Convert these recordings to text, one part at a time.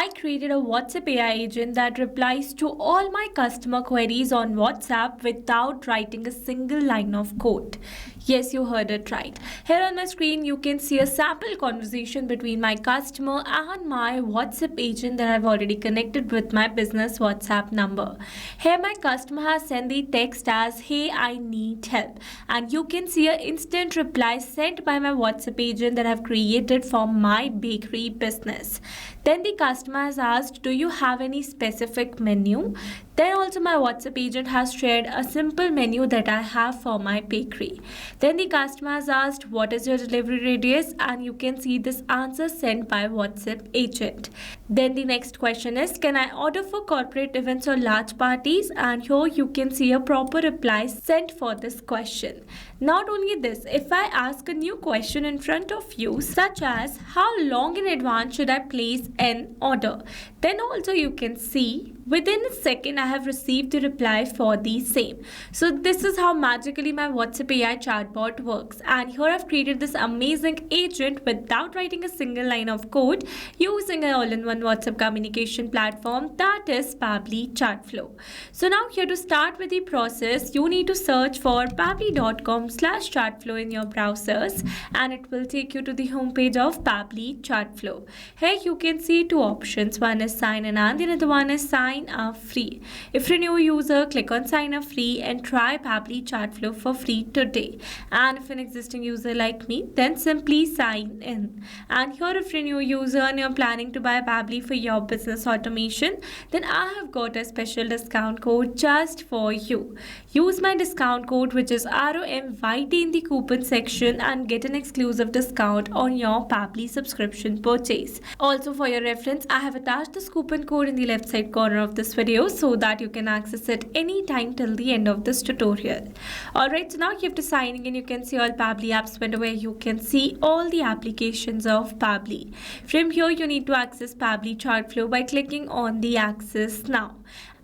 I created a WhatsApp AI agent that replies to all my customer queries on WhatsApp without writing a single line of code. Yes, you heard it right. Here on my screen, you can see a sample conversation between my customer and my WhatsApp agent that I've already connected with my business WhatsApp number. Here, my customer has sent the text as, "Hey, I need help." And you can see an instant reply sent by my WhatsApp agent that I've created for my bakery business. Then the customer has asked, "Do you have any specific menu?" Then also my WhatsApp agent has shared a simple menu that I have for my bakery. Then the customer has asked, "What is your delivery radius?" And you can see this answer sent by WhatsApp agent. Then the next question is, "Can I order for corporate events or large parties?" And here you can see a proper reply sent for this question. Not only this, if I ask a new question in front of you, such as, "How long in advance should I place an order?" then also you can see within a second I have received the reply for the same. So this is how magically my WhatsApp AI chatbot works. And here I've created this amazing agent without writing a single line of code using an all-in-one WhatsApp communication platform, that is Pabbly Chatflow. So now here to start with the process, you need to search for pabbly.com/chatflow in your browsers and it will take you to the homepage of Pabbly Chatflow. Here you can see two options. One is sign in and the another one is sign up free. If you're a new user, click on sign up free and try Pabbly Chatflow for free today. And if an existing user like me, then simply sign in. And here if you're a new user and you're planning to buy Pabbly for your business automation, then I have got a special discount code just for you. Use my discount code, which is ROMYT, in the coupon section and get an exclusive discount on your Pabbly subscription purchase. Also for your reference, I have attached this coupon code in the left side corner of this video so that you can access it anytime till the end of this tutorial. Alright, so now you have to sign in. You can see all Pabbly apps window where you can see all the applications of Pabbly. From here, you need to access Pabbly Chatflow by clicking on the Access Now.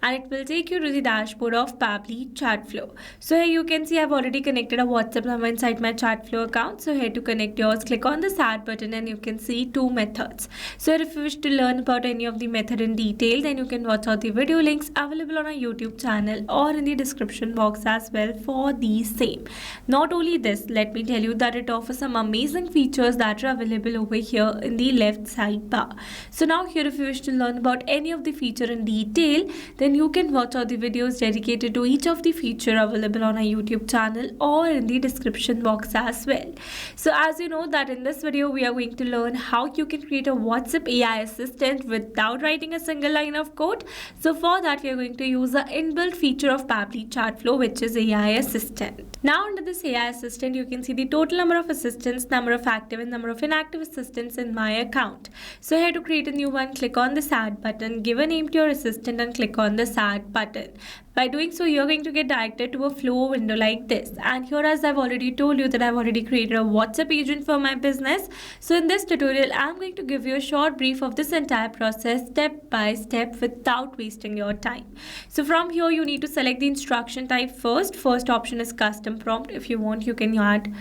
And it will take you to the dashboard of Pabbly Chatflow. So here you can see I've already connected a WhatsApp number inside my Chatflow account. So here to connect yours, click on this add button and you can see two methods. So if you wish to learn about any of the method in detail, then you can watch out the video links available on our YouTube channel or in the description box as well for the same. Not only this, let me tell you that it offers some amazing features that are available over here in the left side bar. So now here if you wish to learn about any of the feature in detail, then you can watch out the videos dedicated to each of the feature available on our YouTube channel or in the description box as well. So as you know that in this video we are going to learn how you can create a WhatsApp AI assistant without writing a single line of code. So for that we are going to use the inbuilt feature of Pabbly Chatflow, which is AI assistant. Now under this AI assistant you can see the total number of assistants, number of active and number of inactive assistants in my account. So here to create a new one, click on this add button, give a name to your assistant and click on the add button. By doing so, you're going to get directed to a flow window like this. And here, as I've already told you that I've already created a WhatsApp agent for my business. So in this tutorial, I'm going to give you a short brief of this entire process step by step without wasting your time. So from here, you need to select the instruction type first. First option is custom prompt. If you want, you can add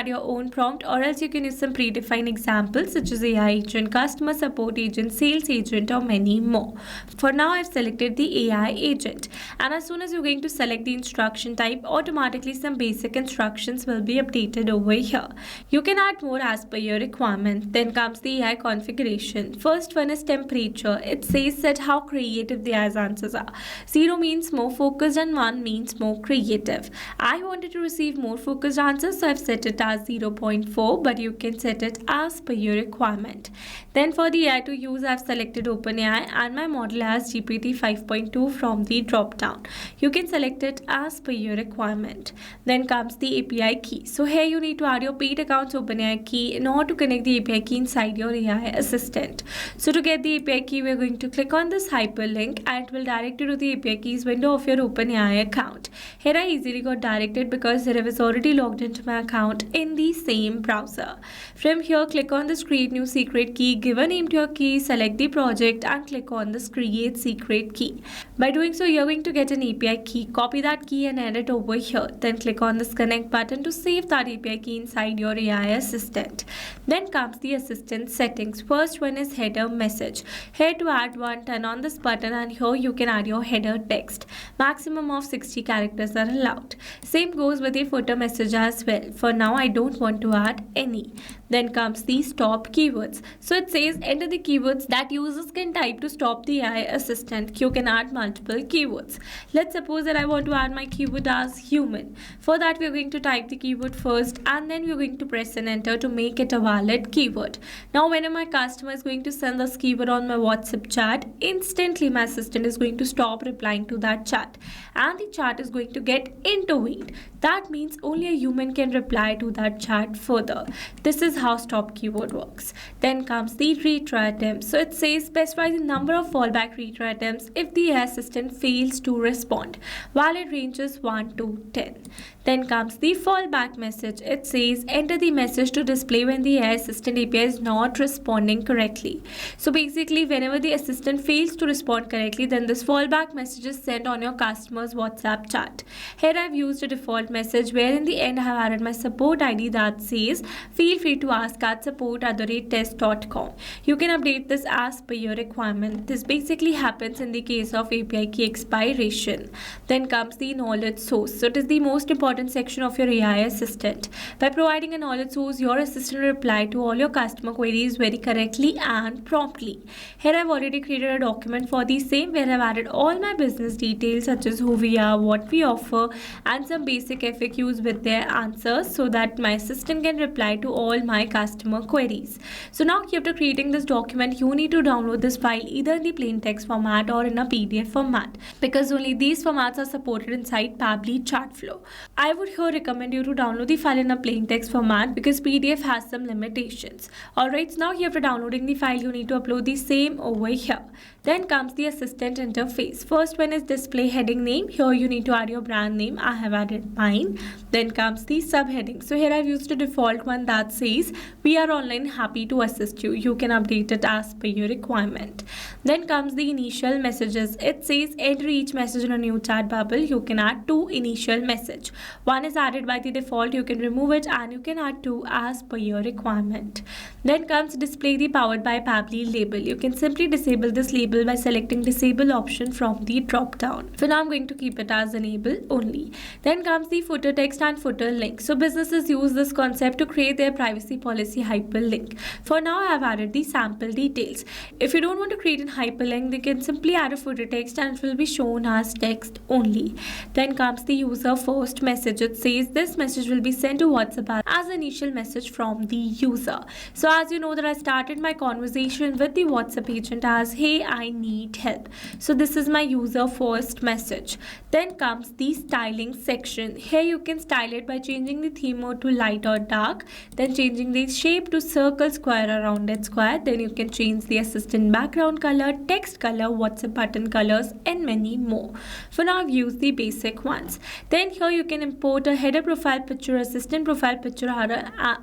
your own prompt, or else you can use some predefined examples such as AI agent, customer support agent, sales agent, or many more. For now, I've selected the AI agent. And as soon as you're going to select the instruction type, automatically some basic instructions will be updated over here. You can add more as per your requirement. Then comes the AI configuration. First one is temperature. It says that how creative the AI's answers are. 0 means more focused and 1 means more creative. I wanted to receive more focused answers, so I've set it as 0.4, but you can set it as per your requirement. Then for the AI to use, I've selected OpenAI and my model as GPT 5.2 from the drop down. You can select it as per your requirement. Then comes the API key. So here you need to add your paid account's OpenAI key in order to connect the API key inside your AI assistant. So to get the API key, we're going to click on this hyperlink and it will direct you to the API keys window of your OpenAI account. Here I easily got directed because I was already logged into my account in the same browser. From here, click on this create new secret key, give a name to your key, select the project and click on this create secret secret key. By doing so, you're going to get an API key. Copy that key and add it over here. Then click on this connect button to save that API key inside your AI assistant. Then comes the assistant settings. First one is header message. Here to add one, turn on this button and here you can add your header text. Maximum of 60 characters are allowed. Same goes with the footer message as well. For now, I don't want to add any. Then comes the stop keywords. So it says enter the keywords that users can type to stop the AI assistant. You can add multiple keywords. Let's suppose that I want to add my keyword as human. For that, we're going to type the keyword first and then we're going to press an enter to make it a valid keyword. Now, whenever my customer is going to send this keyword on my WhatsApp chat, instantly my assistant is going to stop replying to that chat and the chat is going to get into wait. That means only a human can reply to that chat further. This is how stop keyword works. Then comes the retry attempts. So it says specify the number of fallback retry attempts if the AI assistant fails to respond. Valid range is 1 to 10. Then comes the fallback message. It says enter the message to display when the AI assistant API is not responding correctly. So basically, whenever the assistant fails to respond correctly, then this fallback message is sent on your customer's WhatsApp chat. Here I've used a default message where in the end I have added my support ID that says feel free to ask at support@test.com. You can update this as per your requirement. This basically happens in the case of API key expiration. Then comes the knowledge source. So it is the most important section of your AI assistant. By providing a knowledge source, your assistant will reply to all your customer queries very correctly and promptly. Here I've already created a document for the same where I've added all my business details such as who we are, what we offer, and some basic FAQs with their answers so that my assistant can reply to all my customer queries. So now after creating this document, you need to download this file either in the plain text format or in a PDF format because only these formats are supported inside Pabbly Chatflow. I would here recommend you to download the file in a plain text format because PDF has some limitations. Alright, so now here after downloading the file, you need to upload the same over here. Then comes the assistant interface. First one is display heading name. Here you need to add your brand name. I have added mine. Then comes the subheading. So here I've used a default one that says we are online, happy to assist you. You can update it as per your requirement. Then comes the initial messages. It says enter each message in a new chat bubble. You can add 2 initial message. One is added by the default. You can remove it and you can add 2 as per your requirement. Then comes display the powered by Pabbly label. You can simply disable this label by selecting disable option from the drop down. For now I'm going to keep it as enable only. Then comes the footer text and footer link. So businesses use this concept to create their privacy policy hyperlink. For now I have added the sample details. If you don't want to create a hyperlink, they can simply add a footer text and it will be shown as text only. Then comes the user first message. It says this message will be sent to WhatsApp as an initial message from the user. So as you know that I started my conversation with the WhatsApp agent as hey, I need help. So this is my user first message. Then comes the styling section. Here you can style it by changing the theme mode to light or dark, then changing the shape to circle, square or rounded square. Then you can change the assistant background color, text color, WhatsApp button colors and many more. For now I've used the basic ones. Then here you can import a header profile picture, assistant profile picture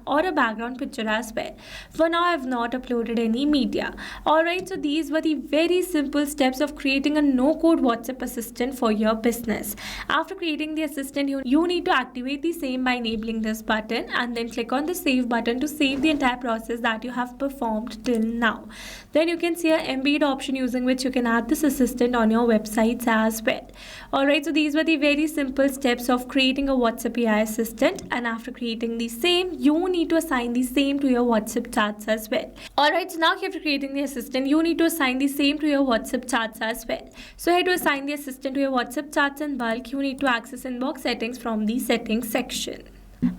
or a background picture as well. For now I have not uploaded any media. Alright, so these were the very simple steps of creating a no-code WhatsApp assistant for your business. After creating the assistant, you need to activate the same by enabling this button and then click on the save button to save the entire process that you have performed till now. Then you can see an embed option using which you can add this assistant on your websites as well. Alright, so these were the very simple steps of creating a WhatsApp AI assistant, and after creating the same, you need to assign the same to your WhatsApp chats as well. Alright, so now after creating the assistant, you need to assign the same to your WhatsApp chats as well. So here to assign the assistant to your WhatsApp chats in bulk, you need to access inbox settings from the settings section.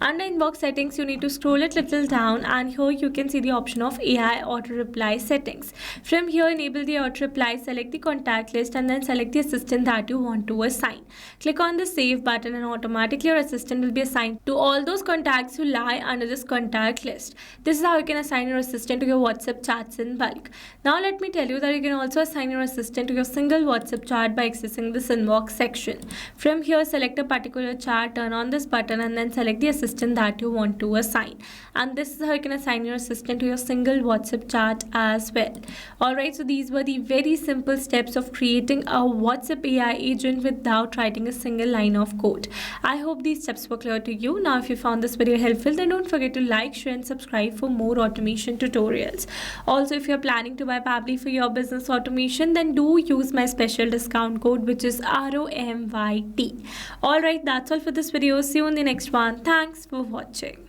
Under inbox settings, you need to scroll it little down and here you can see the option of AI auto reply settings. From here, enable the auto reply, select the contact list and then select the assistant that you want to assign. Click on the save button and automatically your assistant will be assigned to all those contacts who lie under this contact list. This is how you can assign your assistant to your WhatsApp chats in bulk. Now let me tell you that you can also assign your assistant to your single WhatsApp chat by accessing this inbox section. From here, select a particular chat, turn on this button and then select the assistant that you want to assign. And this is how you can assign your assistant to your single WhatsApp chat as well. Alright, so these were the very simple steps of creating a WhatsApp AI agent without writing a single line of code. I hope these steps were clear to you. Now, if you found this video helpful, then don't forget to like, share and subscribe for more automation tutorials. Also, if you're planning to buy Pabbly for your business automation, then do use my special discount code, which is ROMYT. Alright, that's all for this video. See you in the next one. Thanks for watching.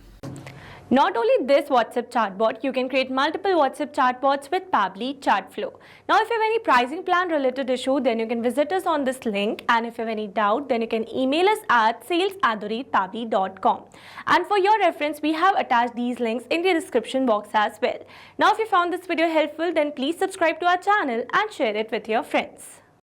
Not only this WhatsApp chatbot, you can create multiple WhatsApp chatbots with Pabbly Chatflow. Now, if you have any pricing plan related issue, then you can visit us on this link. And if you have any doubt, then you can email us at sales@pabbly.com. And for your reference, we have attached these links in the description box as well. Now, if you found this video helpful, then please subscribe to our channel and share it with your friends.